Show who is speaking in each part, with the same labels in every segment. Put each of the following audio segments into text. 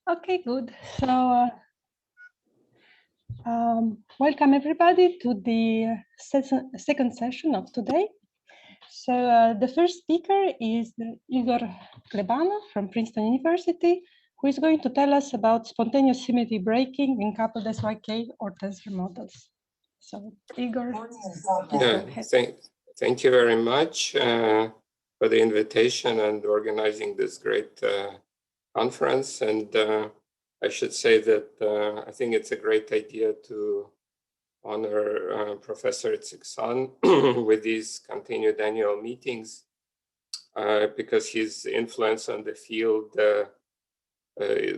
Speaker 1: Okay, good. So welcome everybody to the second session of today. So the first speaker is Igor Klebanov from Princeton University, who is going to tell us about spontaneous symmetry breaking in coupled SYK or tensor models. So Igor,
Speaker 2: thank you very much for the invitation and organizing this great conference. And I should say that I think it's a great idea to honor Professor Itzikson with these continued annual meetings because his influence on the field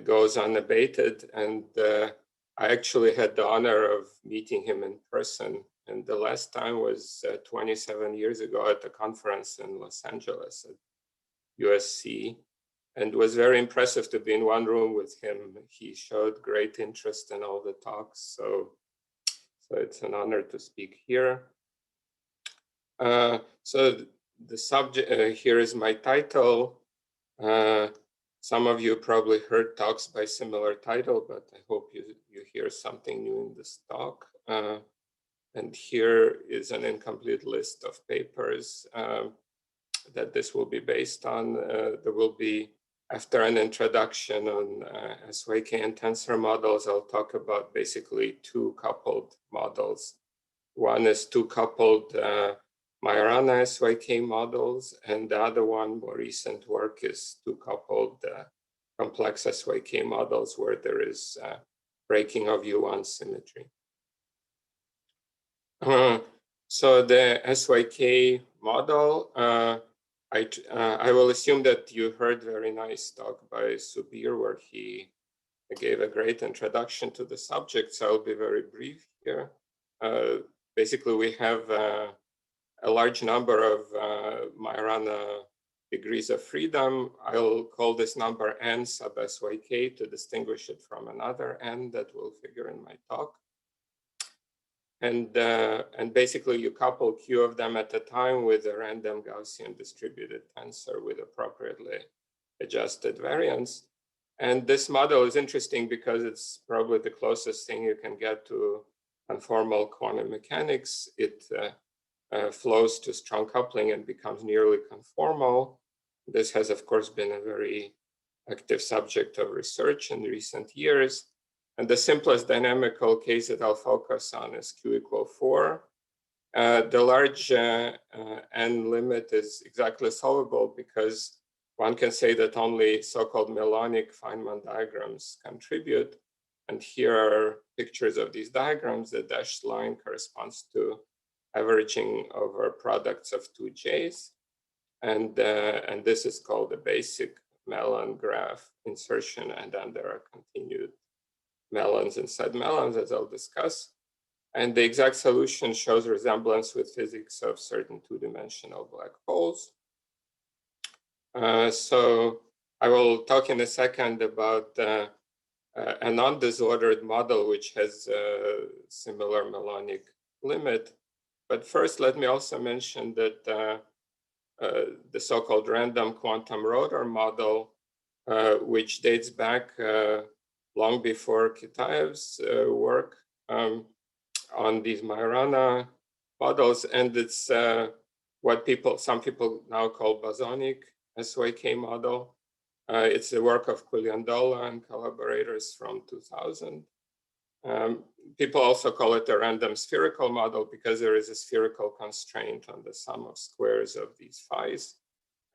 Speaker 2: goes unabated. And I actually had the honor of meeting him in person. And the last time was 27 years ago at a conference in Los Angeles at USC. And it was very impressive to be in one room with him. He showed great interest in all the talks. So it's an honor to speak here. So the subject, here is my title. Some of you probably heard talks by similar title, but I hope you hear something new in this talk. And here is an incomplete list of papers that this will be based on. There will be, after an introduction on SYK and tensor models, I'll talk about basically two coupled models. One is two coupled Majorana SYK models, and the other one, more recent work, is two coupled complex SYK models where there is breaking of U1 symmetry. So the SYK model, I will assume that you heard very nice talk by Subir where he gave a great introduction to the subject, so I'll be very brief here. Basically, we have a large number of Majorana degrees of freedom. I'll call this number n sub SYK to distinguish it from another n that will figure in my talk. And basically, you couple q of them at a time with a random Gaussian distributed tensor with appropriately adjusted variance. And this model is interesting because it's probably the closest thing you can get to conformal quantum mechanics. It flows to strong coupling and becomes nearly conformal. This has, of course, been a very active subject of research in recent years. And the simplest dynamical case that I'll focus on is Q equal 4. The large n limit is exactly solvable because one can say that only so-called melonic Feynman diagrams contribute. And here are pictures of these diagrams. The dashed line corresponds to averaging over products of two J's. And this is called the basic melon graph insertion. And then there are continued melons inside melons, as I'll discuss. And the exact solution shows resemblance with physics of certain two-dimensional black holes. So I will talk in a second about a non-disordered model which has a similar melonic limit. But first, let me also mention that the so-called random quantum rotor model, which dates back long before Kitaev's work on these Majorana models, and it's what some people now call bosonic SYK model. It's the work of Quiliandola and collaborators from 2000. People also call it a random spherical model because there is a spherical constraint on the sum of squares of these phi's.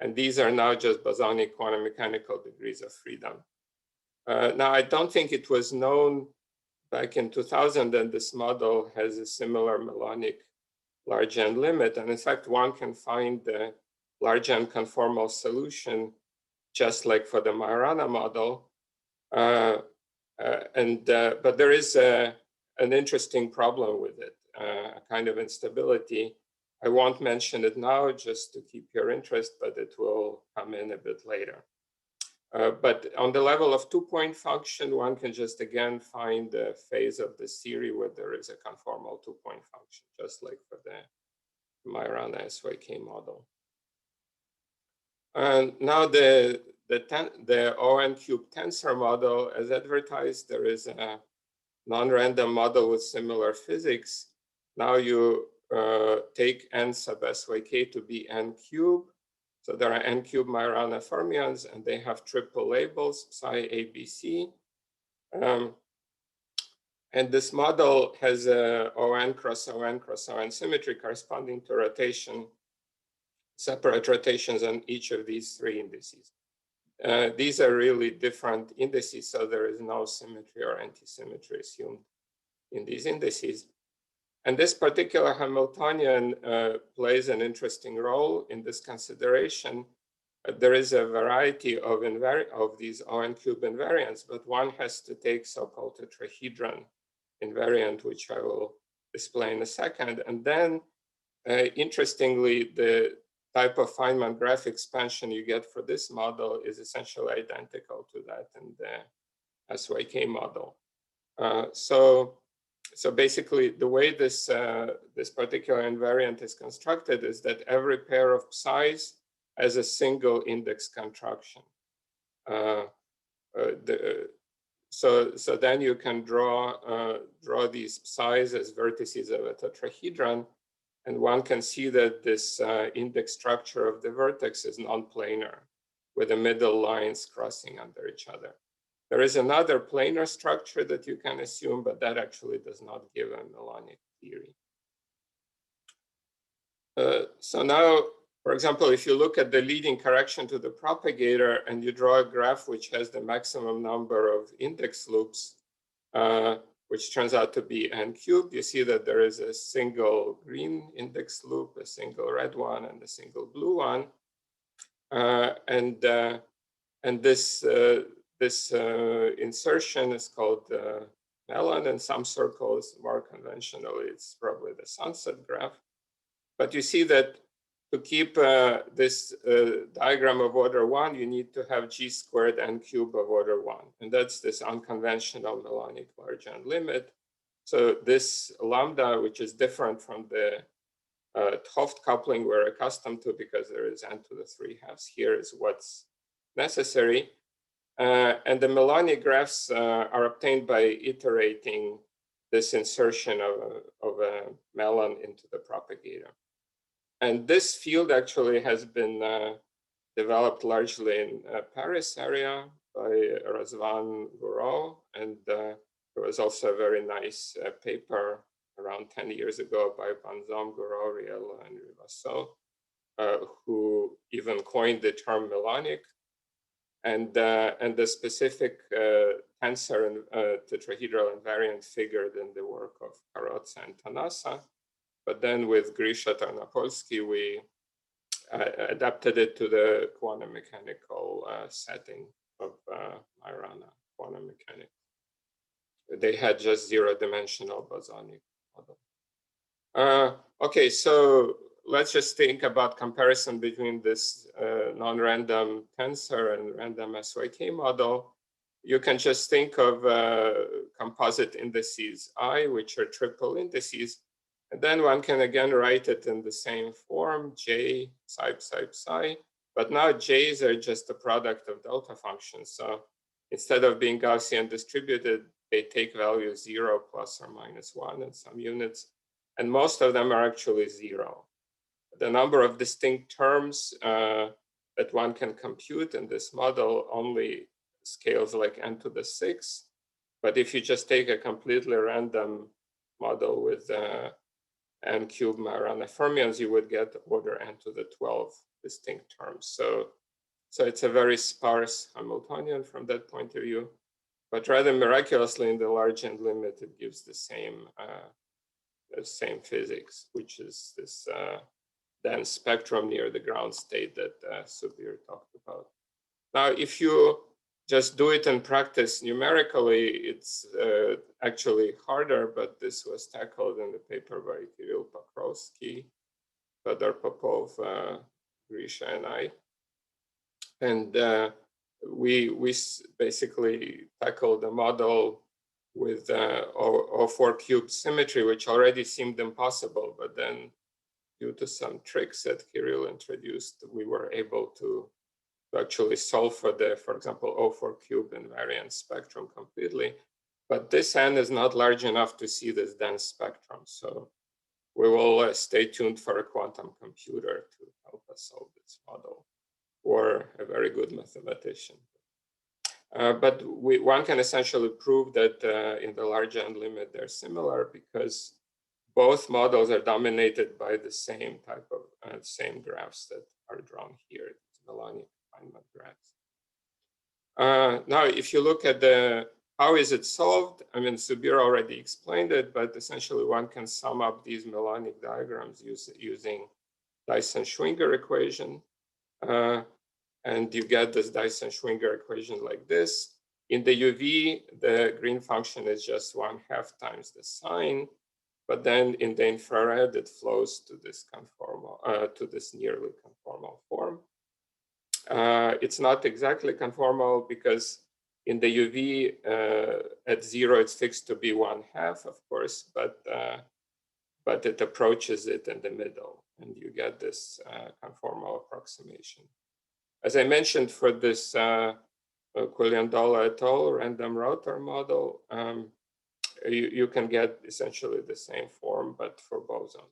Speaker 2: And these are now just bosonic quantum mechanical degrees of freedom. Now, I don't think it was known back in 2000 that this model has a similar melonic large n limit. And in fact, one can find the large n conformal solution just like for the Majorana model. But there is an interesting problem with it, a kind of instability. I won't mention it now just to keep your interest, but it will come in a bit later. But on the level of two-point function, one can just again find the phase of the series where there is a conformal two-point function, just like for the Majorana SYK model. And now the the ON cube tensor model, as advertised, there is a non-random model with similar physics. Now you take n sub SYK to be n cube. So there are n cube Majorana fermions, and they have triple labels, psi, A, B, C. And this model has a ON cross ON cross ON symmetry corresponding to rotation, separate rotations on each of these three indices. These are really different indices, so there is no symmetry or anti-symmetry assumed in these indices. And this particular Hamiltonian plays an interesting role in this consideration. There is a variety of these ON cube invariants, but one has to take so-called tetrahedron invariant, which I will display in a second. And then, interestingly, the type of Feynman graph expansion you get for this model is essentially identical to that in the SYK model. So basically, the way this particular invariant is constructed is that every pair of psi's has a single index contraction. So then you can draw these psi's as vertices of a tetrahedron, and one can see that this index structure of the vertex is non-planar, with the middle lines crossing under each other. There is another planar structure that you can assume, but that actually does not give a melonic theory. So now, for example, if you look at the leading correction to the propagator and you draw a graph which has the maximum number of index loops, which turns out to be n cubed, you see that there is a single green index loop, a single red one, and a single blue one. And this insertion is called melon. In some circles, more conventionally, it's probably the sunset graph. But you see that to keep this diagram of order 1, you need to have g squared n cube of order 1. And that's this unconventional melonic large n limit. So this lambda, which is different from the 't-Hooft coupling we're accustomed to because there is n to the 3/2 here, is what's necessary. And the melonic graphs are obtained by iterating this insertion of a melon into the propagator. And this field actually has been developed largely in Paris area by Razvan Gouraud. And there was also a very nice paper around 10 years ago by Banzom, Gouraud, Riello, and Rivasseau, who even coined the term melonic. And the specific tensor and tetrahedral invariant figured in the work of Karotsa and Tanasa. But then with Grisha Tarnopolsky, we adapted it to the quantum mechanical setting of Majorana quantum mechanics. They had just zero-dimensional bosonic model. Okay, so let's just think about comparison between this non-random tensor and random SYK model. You can just think of composite indices I, which are triple indices. And then one can again write it in the same form, J, psi, psi, psi. But now J's are just the product of delta functions. So instead of being Gaussian distributed, they take values 0, plus or minus 1 in some units. And most of them are actually 0. The number of distinct terms that one can compute in this model only scales like n to the 6. But if you just take a completely random model with n cube Majorana fermions, you would get order n to the 12 distinct terms. So it's a very sparse Hamiltonian from that point of view. But rather miraculously, in the large n limit, it gives the same physics, which is this dense spectrum near the ground state that Subir talked about. Now, if you just do it in practice numerically, it's actually harder, but this was tackled in the paper by Kirill Pokrovsky, Fedor Popov, Grisha, and I. And we basically tackled the model with O4 cube symmetry, which already seemed impossible, but then due to some tricks that Kirill introduced, we were able to to actually solve for the, for example, O4 cube invariant spectrum completely. But this N is not large enough to see this dense spectrum. So we will stay tuned for a quantum computer to help us solve this model, or a very good mathematician. But one can essentially prove that in the large N limit, they're similar because both models are dominated by the same type of same graphs that are drawn here, Melanic Feynman graphs. Now, if you look at how is it solved, I mean, Subir already explained it, but essentially one can sum up these Melanic diagrams using Dyson-Schwinger equation. And you get this Dyson-Schwinger equation like this. In the UV, the green function is just 1/2 times the sign. But then in the infrared, it flows to this conformal, to this nearly conformal form. It's not exactly conformal because in the UV at 0, it's fixed to be 1/2, of course, but it approaches it in the middle, and you get this conformal approximation. As I mentioned, for this Quillian-Dolla et al. Random rotor model, you can get essentially the same form, but for boson,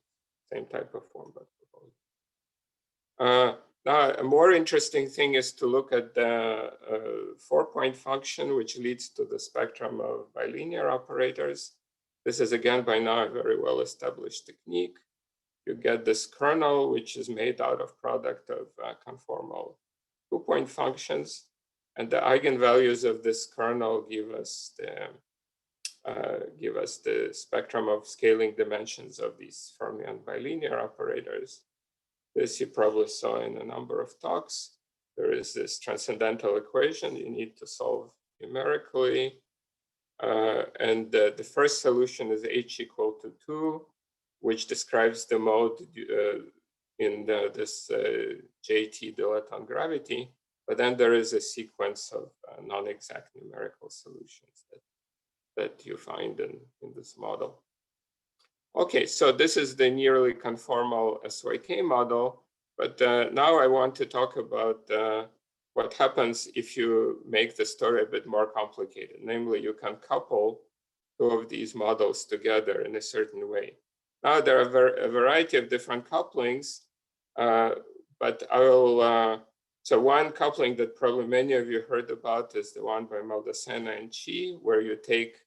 Speaker 2: same type of form, but for boson. Now, a more interesting thing is to look at the 4-point function, which leads to the spectrum of bilinear operators. This is, again, by now a very well-established technique. You get this kernel, which is made out of product of conformal 2-point functions. And the eigenvalues of this kernel give us the spectrum of scaling dimensions of these fermion bilinear operators. This you probably saw in a number of talks. There is this transcendental equation you need to solve numerically. And the first solution is h equal to 2, which describes the mode in this JT dilaton gravity. But then there is a sequence of non-exact numerical solutions that you find in this model. Okay, so this is the nearly conformal SYK model. But now I want to talk about what happens if you make the story a bit more complicated. Namely, you can couple two of these models together in a certain way. Now, there are a variety of different couplings, but I will, so one coupling that probably many of you heard about is the one by Maldacena and Chi, where you take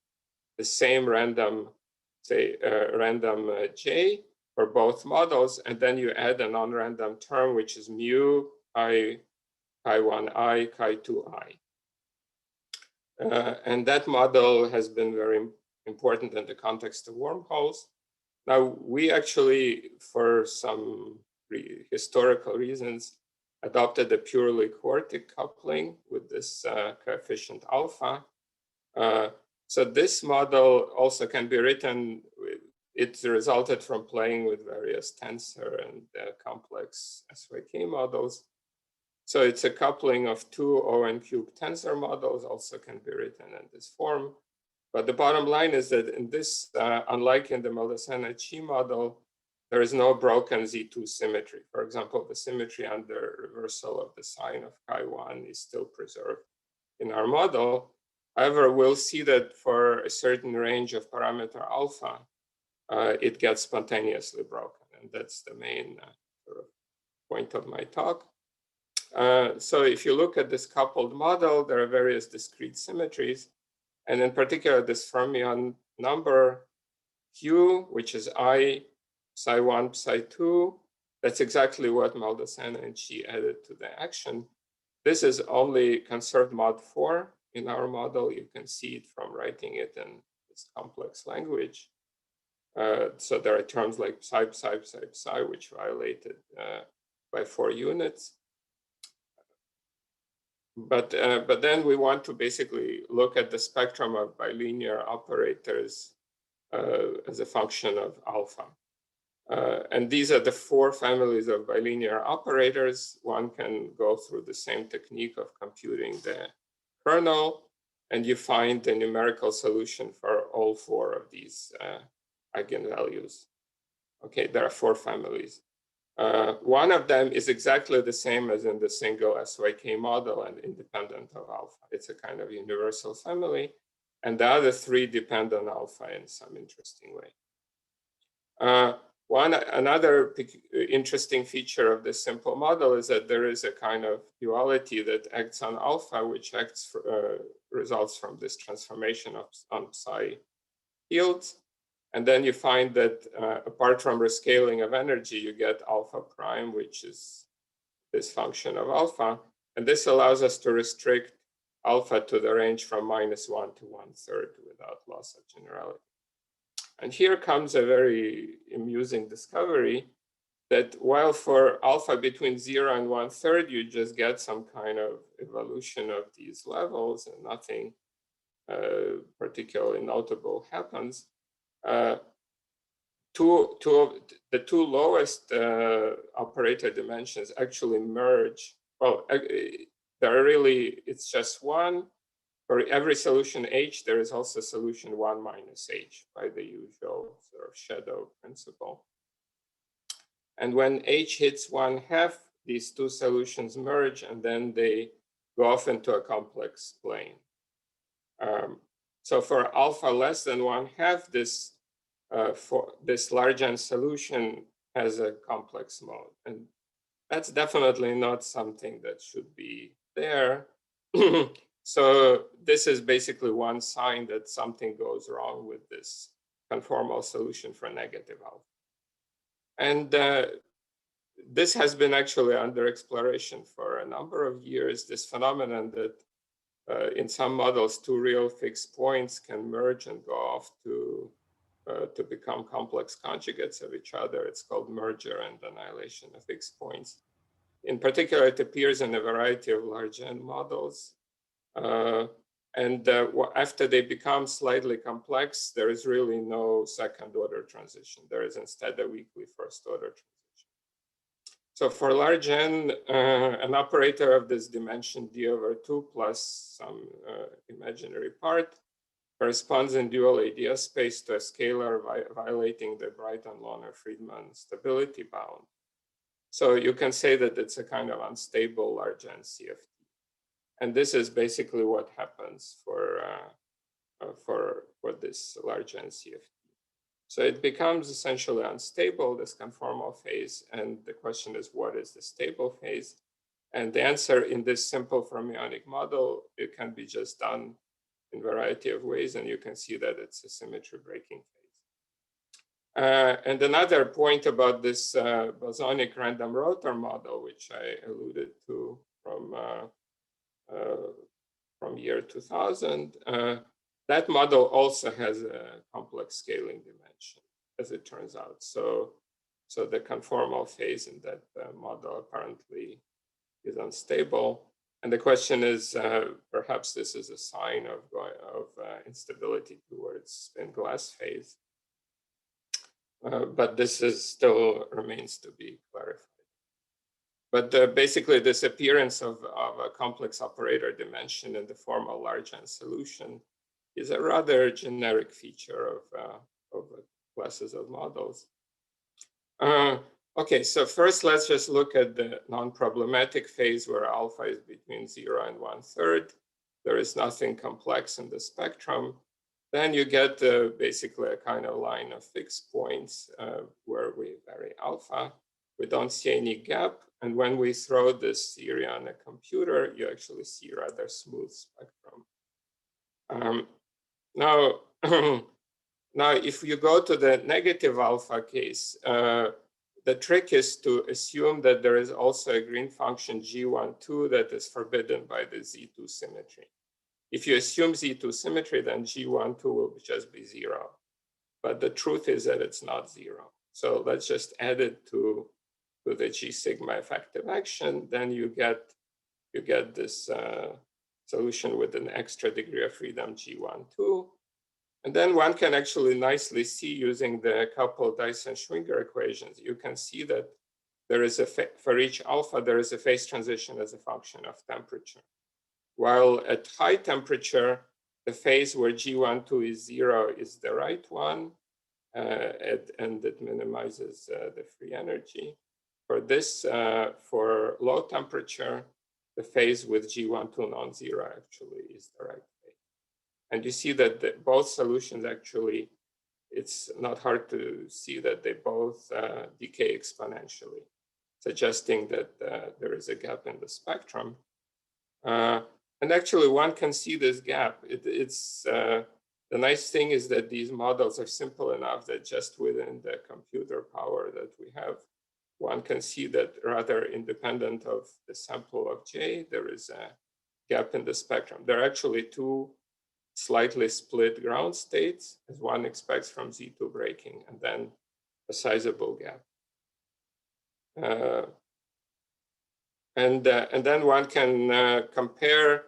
Speaker 2: the same random, say, random J for both models, and then you add a non-random term, which is mu chi 1I, chi 2I. And that model has been very important in the context of wormholes. Now, we actually, for some historical reasons, adopted a purely quartic coupling with this coefficient alpha. So this model also can be written, it resulted from playing with various tensor and complex SYK models. So it's a coupling of two O(n) cube tensor models, also can be written in this form. But the bottom line is that in this, unlike in the Maldacena-Chi model, there is no broken Z2 symmetry. For example, the symmetry under reversal of the sign of chi1 is still preserved in our model. However, we'll see that for a certain range of parameter alpha, it gets spontaneously broken. And that's the main sort of point of my talk. So if you look at this coupled model, there are various discrete symmetries. And in particular, this fermion number Q, which is I, psi1, psi2, that's exactly what Maldacena and Chi added to the action. This is only conserved mod 4 in our model. You can see it from writing it in this complex language. So there are terms like psi, psi, psi, psi, which violated by 4 units. But then we want to basically look at the spectrum of bilinear operators as a function of alpha. And these are the 4 families of bilinear operators. One can go through the same technique of computing the kernel, and you find the numerical solution for all 4 of these eigenvalues. Okay, there are 4 families. One of them is exactly the same as in the single SYK model and independent of alpha. It's a kind of universal family. And the other three depend on alpha in some interesting way. Another interesting feature of this simple model is that there is a kind of duality that acts on alpha, which results from this transformation on psi fields. And then you find that apart from rescaling of energy, you get alpha prime, which is this function of alpha. And this allows us to restrict alpha to the range from -1 to 1/3 without loss of generality. And here comes a very amusing discovery that while for alpha between 0 and 1/3, you just get some kind of evolution of these levels and nothing particularly notable happens. The two lowest operator dimensions actually merge. Well, it's just one. For every solution H, there is also solution 1 minus H by the usual sort of shadow principle. And when H hits 1/2, these two solutions merge and then they go off into a complex plane. So for alpha less than 1/2, this large N solution has a complex mode. And that's definitely not something that should be there. So this is basically one sign that something goes wrong with this conformal solution for negative alpha. And this has been actually under exploration for a number of years, this phenomenon that in some models, two real fixed points can merge and go off to become complex conjugates of each other. It's called merger and annihilation of fixed points. In particular, it appears in a variety of large N models. After they become slightly complex, there is really no second order transition. There is instead a weakly first order transition. So for large N, an operator of this dimension d/2 plus some imaginary part corresponds in dual ADS space to a scalar violating the Brighton-Lohner-Friedman stability bound. So you can say that it's a kind of unstable large N CFT. And this is basically what happens for this large N CFT. So it becomes essentially unstable, this conformal phase. And the question is, what is the stable phase? And the answer in this simple fermionic model, it can be just done in a variety of ways. And you can see that it's a symmetry breaking phase. And another point about this bosonic random rotor model, which I alluded to from year 2000, that model also has a complex scaling dimension, as it turns out. So the conformal phase in that model apparently is unstable. And the question is, perhaps this is a sign of instability towards spin glass phase. But this still remains to be clarified. But basically, this appearance of a complex operator dimension in the formal large N solution is a rather generic feature of classes of models. Okay, so first let's just look at the non-problematic phase where alpha is between 0 and 1/3. There is nothing complex in the spectrum. Then you get basically a kind of line of fixed points where we vary alpha. We don't see any gap. And when we throw this theory on a computer, you actually see rather smooth spectrum. Now, if you go to the negative alpha case, the trick is to assume that there is also a green function G12 that is forbidden by the Z2 symmetry. If you assume Z2 symmetry, then G12 will just be 0. But the truth is that it's not 0. So let's just add it to the G sigma effective action. Then you get this solution with an extra degree of freedom G12. And then one can actually nicely see using the coupled Dyson Schwinger equations, you can see that there is for each alpha, there is a phase transition as a function of temperature. While at high temperature, the phase where G12 is 0 is the right one, and it minimizes the free energy. for this, for low temperature, the phase with G12 non-zero actually is the right phase. And you see that both solutions actually, it's not hard to see that they both decay exponentially, suggesting that there is a gap in the spectrum. And actually, one can see this gap. The nice thing is that these models are simple enough that just within the computer power that we have, one can see that rather independent of the sample of J, there is a gap in the spectrum. There are actually two slightly split ground states, as one expects from Z2 breaking, and then a sizable gap. And then one can compare,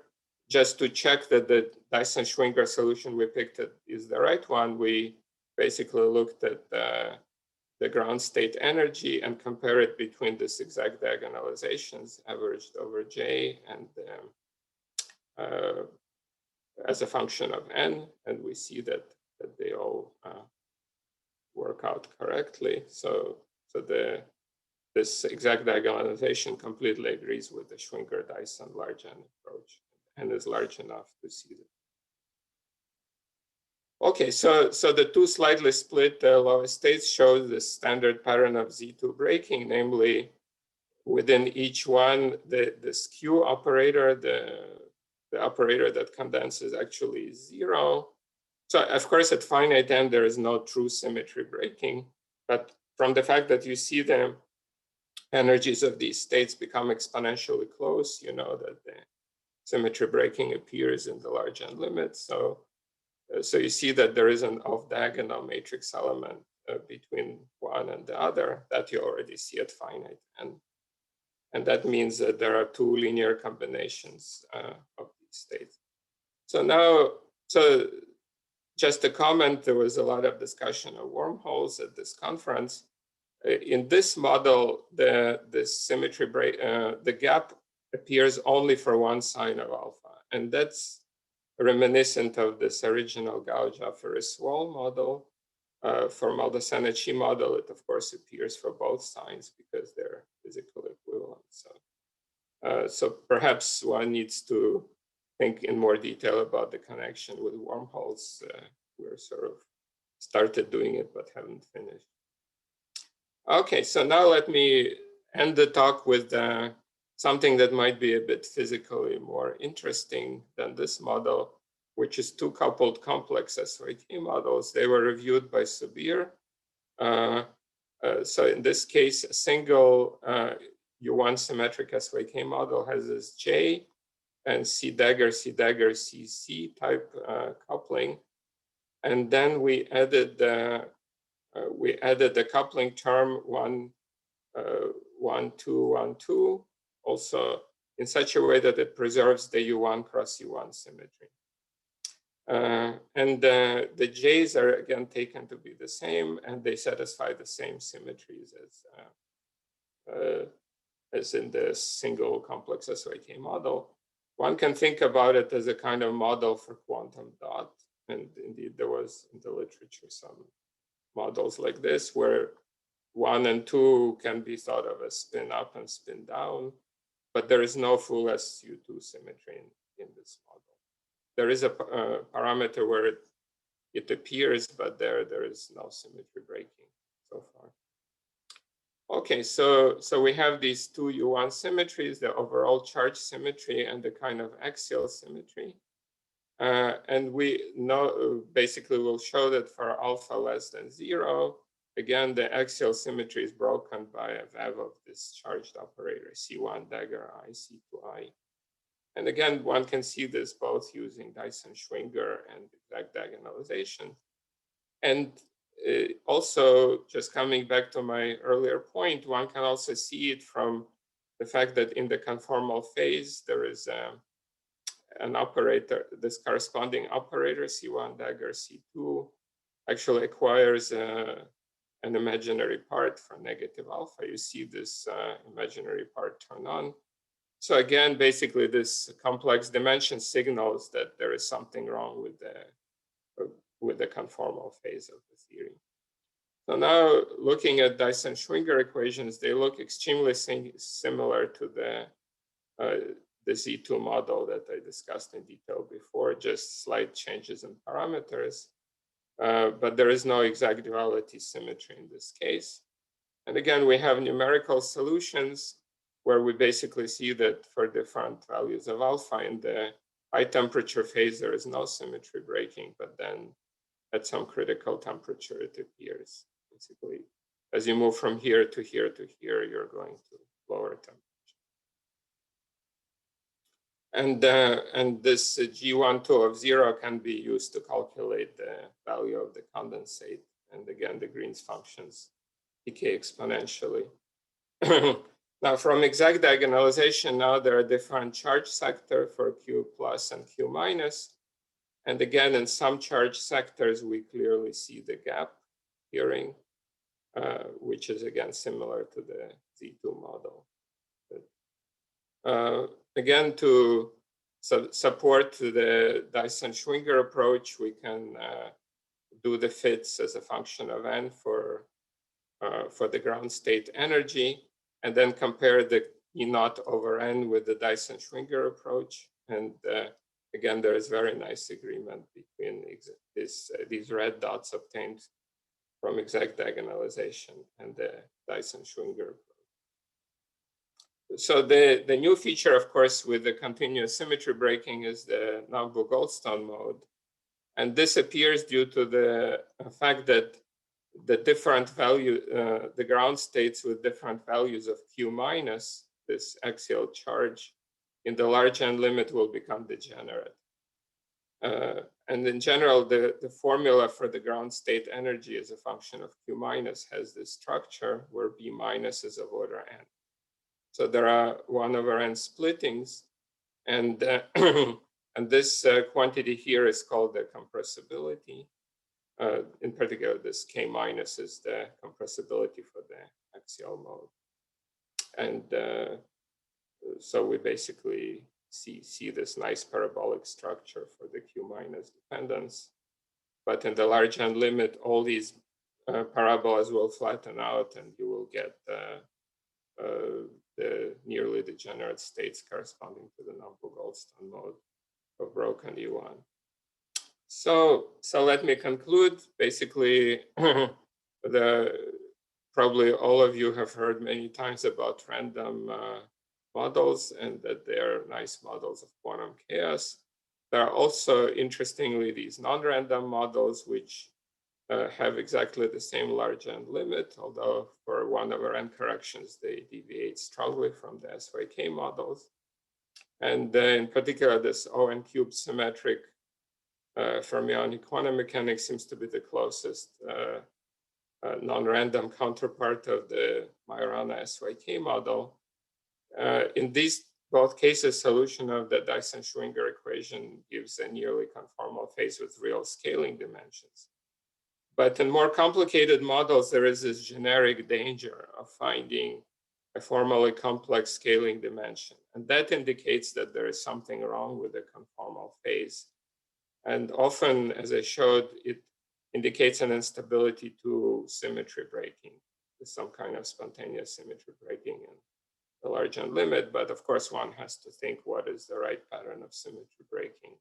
Speaker 2: just to check that the Dyson Schwinger solution we picked is the right one. We basically looked at the ground state energy and compare it between the zigzag diagonalizations averaged over J and as a function of n, and we see that they all work out correctly. So this exact diagonalization completely agrees with the Schwinger-Dyson large n approach, and is large enough to see that. Okay, so the two slightly split lowest states show the standard pattern of Z2 breaking, namely within each one, the skew operator, the operator that condenses actually is zero. So of course at finite n, there is no true symmetry breaking, but from the fact that you see the energies of these states become exponentially close, you know that the symmetry breaking appears in the large n limit. So you see that there is an off-diagonal matrix element between one and the other that you already see at finite n. And that means that there are two linear combinations of these states. So now, just a comment, there was a lot of discussion of wormholes at this conference. In this model, the symmetry break, the gap appears only for one sign of alpha. And that's reminiscent of this original Gauss-Ferris-Wall model. For Maldacena-Chi model, it of course appears for both signs because they're physical equivalent. So perhaps one needs to think in more detail about the connection with wormholes. We're sort of started doing it, but haven't finished. Okay, so now let me end the talk with something that might be a bit physically more interesting than this model, which is two coupled complex SYK models. They were reviewed by Subir. So in this case, a single U1 symmetric SYK model has this J and C dagger, CC type coupling. And then we added the coupling term 1, 1, 2, 1, 2, also in such a way that it preserves the U1 cross U1 symmetry. And the J's are again taken to be the same, and they satisfy the same symmetries as in the single complex SYK model. One can think about it as a kind of model for quantum dot. And indeed, there was in the literature some models like this, where 1 and 2 can be thought of as spin up and spin down, but there is no full SU2 symmetry in this model. There is a parameter where it appears, but there is no symmetry breaking so far. Okay, so we have these two U1 symmetries, the overall charge symmetry and the kind of axial symmetry. And we know, basically we'll show that for alpha less than 0, again, the axial symmetry is broken by a VAV of this charged operator, C1 dagger I, C2I. And again, one can see this both using Dyson Schwinger and exact diagonalization. And also, just coming back to my earlier point, one can also see it from the fact that in the conformal phase, there is an operator, this corresponding operator, C1 dagger C2, actually acquires an imaginary part for negative alpha. You see this imaginary part turn on. So again, basically this complex dimension signals that there is something wrong with the conformal phase of the theory. So now looking at Dyson-Schwinger equations, they look extremely similar to the Z2 model that I discussed in detail before, just slight changes in parameters. But there is no exact duality symmetry in this case. And again, we have numerical solutions where we basically see that for different values of alpha in the high temperature phase, there is no symmetry breaking, but then at some critical temperature, it appears. Basically, as you move from here to here to here, you're going to lower temperature. And this G12 of 0 can be used to calculate the value of the condensate. And again, the Green's functions decay exponentially. Now, from exact diagonalization, now there are different charge sector for Q plus and Q minus. And again, in some charge sectors, we clearly see the gap appearing, which is again similar to the Z2 model. Again, to support the Dyson-Schwinger approach, we can do the fits as a function of n for the ground state energy, and then compare the E0 over n with the Dyson-Schwinger approach. And again, there is very nice agreement between these red dots obtained from exact diagonalization and the Dyson-Schwinger approach. So the new feature, of course, with the continuous symmetry breaking is the Nonproblematic mode. And this appears due to the fact that the different value, the ground states with different values of Q minus, this axial charge, in the large n limit will become degenerate. And in general, the formula for the ground state energy as a function of Q minus has this structure where B minus is of order n. So there are 1 over n splittings, and and this quantity here is called the compressibility. In particular, this K minus is the compressibility for the axial mode. And so we basically see this nice parabolic structure for the Q minus dependence. But in the large n limit, all these parabolas will flatten out and you will get the nearly degenerate states corresponding to the Nonproblematic mode of broken U1. So let me conclude. Basically, probably all of you have heard many times about random models and that they are nice models of quantum chaos. There are also, interestingly, these non-random models which have exactly the same large n limit, although for 1 over n corrections, they deviate strongly from the SYK models. And in particular, this ON cube symmetric fermionic quantum mechanics seems to be the closest non-random counterpart of the Majorana SYK model. In these both cases, solution of the Dyson-Schwinger equation gives a nearly conformal phase with real scaling dimensions. But in more complicated models, there is this generic danger of finding a formally complex scaling dimension. And that indicates that there is something wrong with the conformal phase. And often, as I showed, it indicates an instability to symmetry breaking, with some kind of spontaneous symmetry breaking in the large n limit. But of course, one has to think what is the right pattern of symmetry breaking.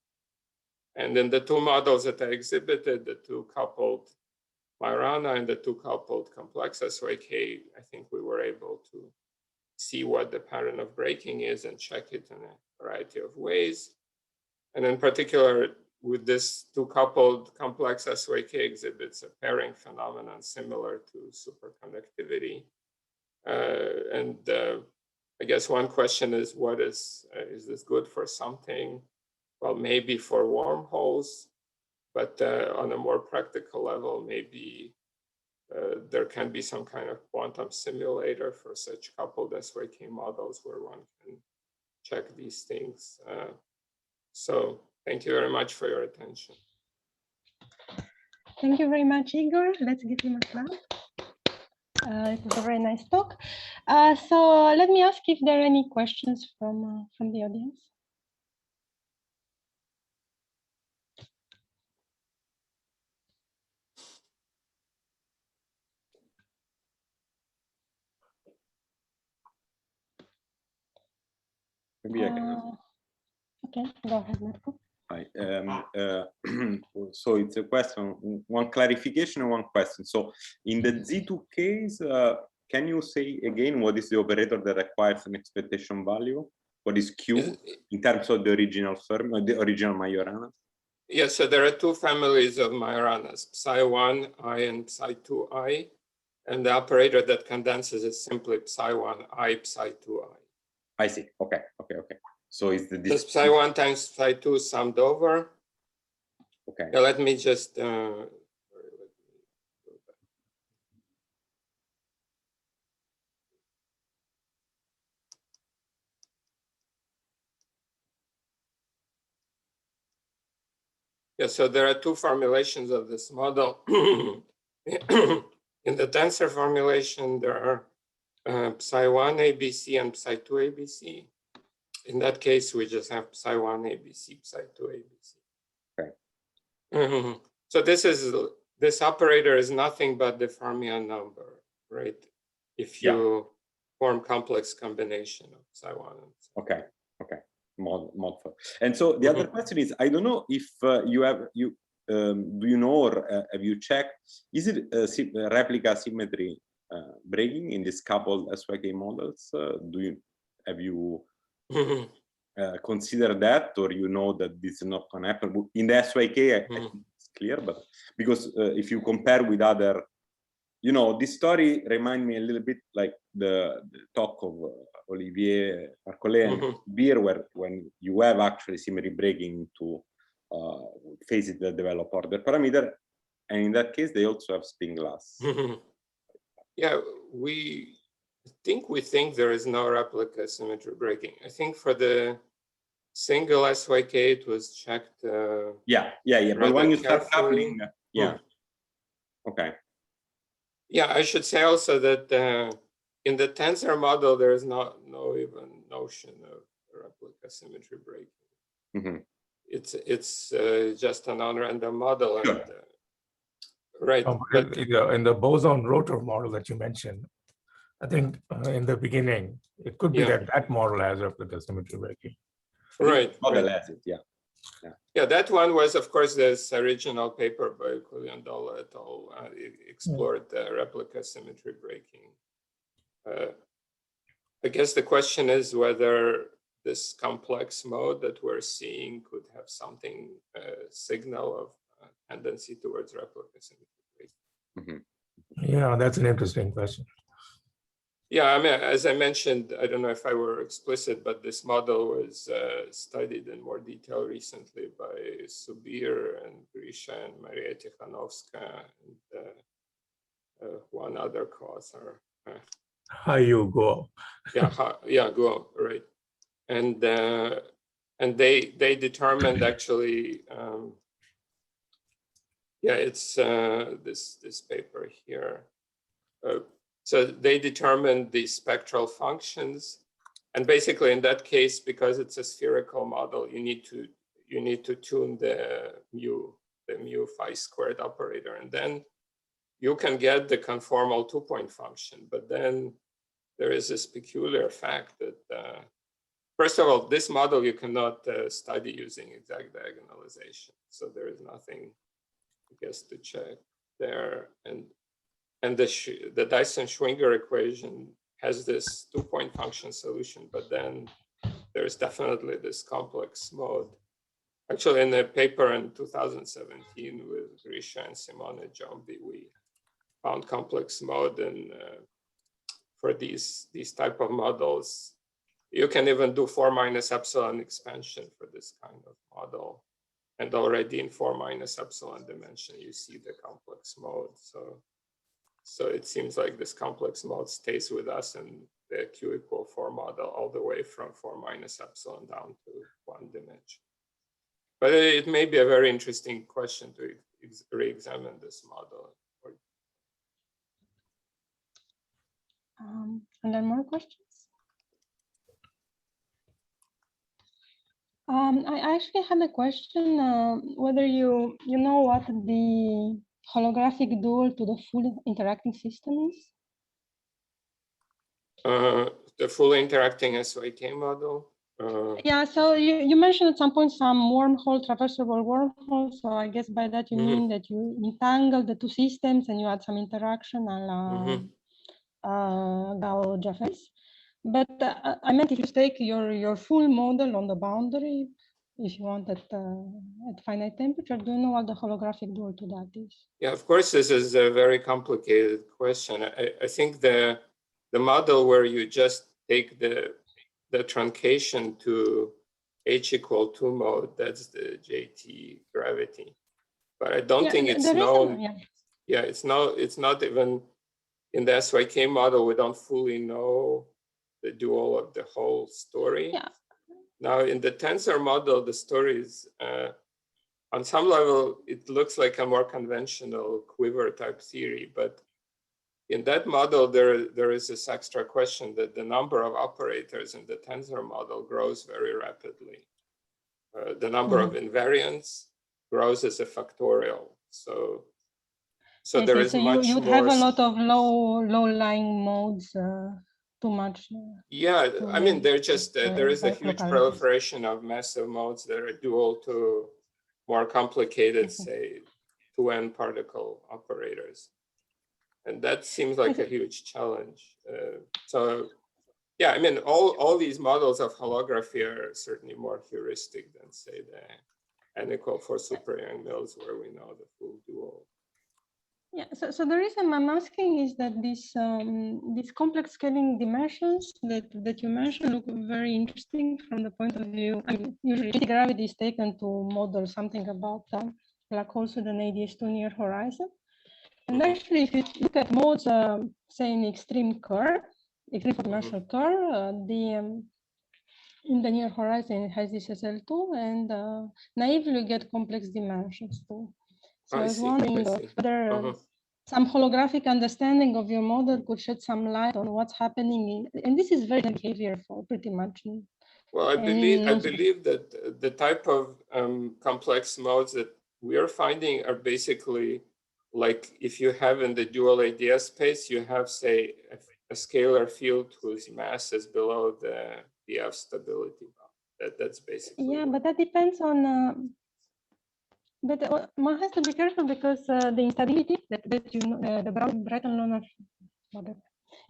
Speaker 2: And in the two models that I exhibited, the two coupled Majorana and the two coupled complex SYK, I think we were able to see what the pattern of breaking is and check it in a variety of ways. And in particular, with this two coupled complex SYK exhibits a pairing phenomenon similar to superconductivity. I guess one question is, is this good for something? Well, maybe for wormholes, but on a more practical level, maybe there can be some kind of quantum simulator for such coupled SYK models where one can check these things. So thank you very much for your attention.
Speaker 1: Thank you very much, Igor. Let's give him a clap. It was a very nice talk. So let me ask if there are any questions from the audience.
Speaker 3: Maybe I can.
Speaker 1: Okay, go ahead, Marco.
Speaker 3: Hi. So it's a question, one clarification and one question. So in the Z2 case, can you say again what is the operator that requires an expectation value? What is Q in terms of the original the original Majoranas?
Speaker 2: Yes, so there are two families of Majoranas, Psi1i and Psi2i, and the operator that condenses is simply Psi1i, Psi2i.
Speaker 3: I see. Okay. So it's the
Speaker 2: Psi1 times Psi2 summed over.
Speaker 3: Okay.
Speaker 2: Yeah, let me just yeah, so there are two formulations of this model. In the tensor formulation, there are Psi1 ABC and Psi2 ABC. In that case, we just have Psi1 ABC, Psi2 ABC.
Speaker 3: Okay.
Speaker 2: So this operator is nothing but the fermion number, right? If you form complex combination of Psi1 and Psi2.
Speaker 3: Okay. Mod. And so the other question is, I don't know if do you know or have you checked, is it replica symmetry breaking in this coupled SYK models? Have you consider that, or you know that this is not going to happen? In the SYK, I think it's clear, but because if you compare with other, this story reminds me a little bit like the talk of Olivier Marcollet and Beer, where when you have actually symmetry breaking to phases that develop order parameter, and in that case they also have spin glass.
Speaker 2: Yeah, we think there is no replica symmetry breaking. I think for the single SYK it was checked.
Speaker 3: Yeah. But when you start coupling, okay.
Speaker 2: Yeah, I should say also that in the tensor model, there is no even notion of replica symmetry breaking. It's just a non-random model.
Speaker 3: Sure.
Speaker 2: And, right.
Speaker 4: But in the boson rotor model that you mentioned, I think in the beginning, it could be that model has replica symmetry breaking.
Speaker 2: Right.
Speaker 3: Model has it,
Speaker 2: Yeah, that one was, of course, this original paper by Kuliandola et al. Explored the replica symmetry breaking. I guess the question is whether this complex mode that we're seeing could have something, signal of tendency towards replica symmetry breaking.
Speaker 4: Yeah, that's an interesting question.
Speaker 2: Yeah, I mean, as I mentioned, I don't know if I were explicit, but this model was studied in more detail recently by Subir and Grisha and Maria Tikhanovska and one other co-author.
Speaker 4: Hayu Guo.
Speaker 2: Guo, right. And they determined actually, it's this paper here. So they determined the spectral functions, and basically in that case, because it's a spherical model, you need to tune the mu phi squared operator, and then you can get the conformal 2-point function. But then there is this peculiar fact that first of all, this model you cannot study using exact diagonalization, so there is nothing, I guess, to check there. And the Dyson Schwinger equation has this 2-point function solution, but then there's definitely this complex mode. Actually, in a paper in 2017 with Grisha and Simone Giombi, we found complex mode, and for these type of models, you can even do 4 minus epsilon expansion for this kind of model. And already in 4 minus epsilon dimension, you see the complex mode. So it seems like this complex mode stays with us in the Q=4 model all the way from 4 minus epsilon down to 1 dimension. But it may be a very interesting question to re-examine this model.
Speaker 1: And then more questions? I actually had a question, whether you know what the holographic dual to the full interacting system is?
Speaker 2: The fully interacting SYK model?
Speaker 1: Yeah, so you mentioned at some point some wormhole, traversable wormhole. So I guess by that you mean that you entangle the two systems and you add some interaction and gauge phase. But I meant if you take your full model on the boundary, if you want at finite temperature, do you know what the holographic dual to that is?
Speaker 2: Yeah, of course, this is a very complicated question. I think the model where you just take the truncation to H=2 mode, that's the JT gravity. But I don't think it's known. Yeah, it's not even in the SYK model, we don't fully know the dual of the whole story.
Speaker 1: Yeah.
Speaker 2: Now in the tensor model, the story is on some level, it looks like a more conventional quiver type theory, but in that model, there is this extra question that the number of operators in the tensor model grows very rapidly. The number of invariants grows as a factorial. So there is much
Speaker 1: you'd
Speaker 2: more.
Speaker 1: have a lot of low-lying modes, too much.
Speaker 2: Yeah, I mean, there is a huge proliferation of massive modes that are dual to more complicated, say, 2n particle operators. And that seems like a huge challenge. So yeah, I mean, all these models of holography are certainly more heuristic than, say, the N=4 super Young-Mills, where we know the full dual.
Speaker 1: Yeah, so the reason I'm asking is that these complex scaling dimensions that you mentioned look very interesting from the point of view. I mean, usually gravity is taken to model something about black holes with an ADS2 near horizon. And actually, if you look at modes, say in extreme curve, extreme dimensional curve, in the near horizon it has this SL2, and naively you get complex dimensions too. So I was wondering whether some holographic understanding of your model could shed some light on what's happening and this is very behavior for pretty much.
Speaker 2: Well, I believe that the type of complex modes that we are finding are basically like if you have in the dual ADS space, you have, say, a scalar field whose mass is below the BF stability bound. That's basically.
Speaker 1: Yeah, but that depends on. But one has to be careful because the instability that you know, the Breton-Loner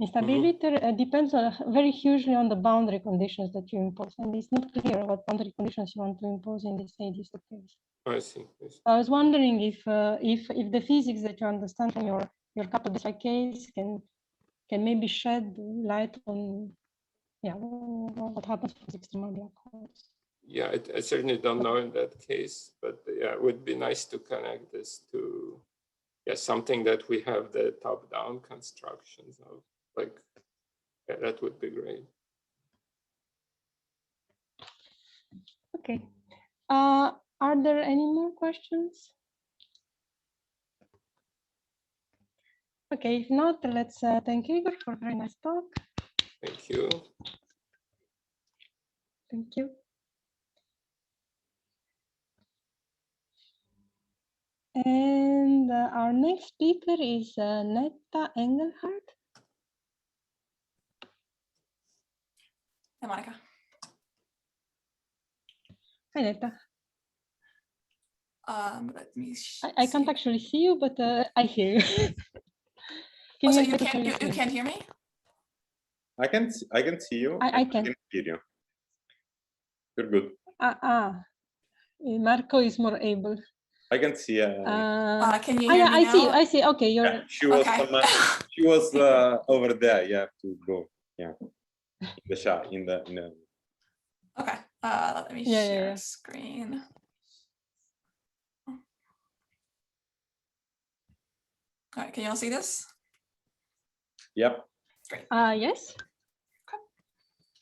Speaker 1: instability depends very hugely on the boundary conditions that you impose, and it's not clear what boundary conditions you want to impose in this ADS case.
Speaker 2: I see.
Speaker 1: I was wondering if the physics that you understand from your couple of case can maybe shed light on what happens with extremal black holes.
Speaker 2: Yeah, I certainly don't know in that case, but yeah, it would be nice to connect this to something that we have the top-down constructions of. Like, yeah, that would be great.
Speaker 1: Okay. Are there any more questions? Okay, if not, let's thank Igor for a very nice talk.
Speaker 2: Thank you.
Speaker 1: Thank you. And our next speaker is Netta Engelhardt.
Speaker 5: Hi, Monica.
Speaker 1: Hi, Netta.
Speaker 5: Let me
Speaker 1: I can't actually see you, but I hear you.
Speaker 5: So you can't hear me?
Speaker 3: I can see you.
Speaker 1: I can
Speaker 3: hear you. You're good.
Speaker 1: Marco is more able.
Speaker 3: I can see.
Speaker 5: Can you hear me now?
Speaker 1: I see. Okay, you're.
Speaker 3: Yeah, she was.
Speaker 5: Okay.
Speaker 3: She was over there. You have to go. Yeah, in the shot. In the.
Speaker 5: Okay. Let me share screen. All right. Can you all see this?
Speaker 3: Yep.
Speaker 5: Great.
Speaker 1: Yes.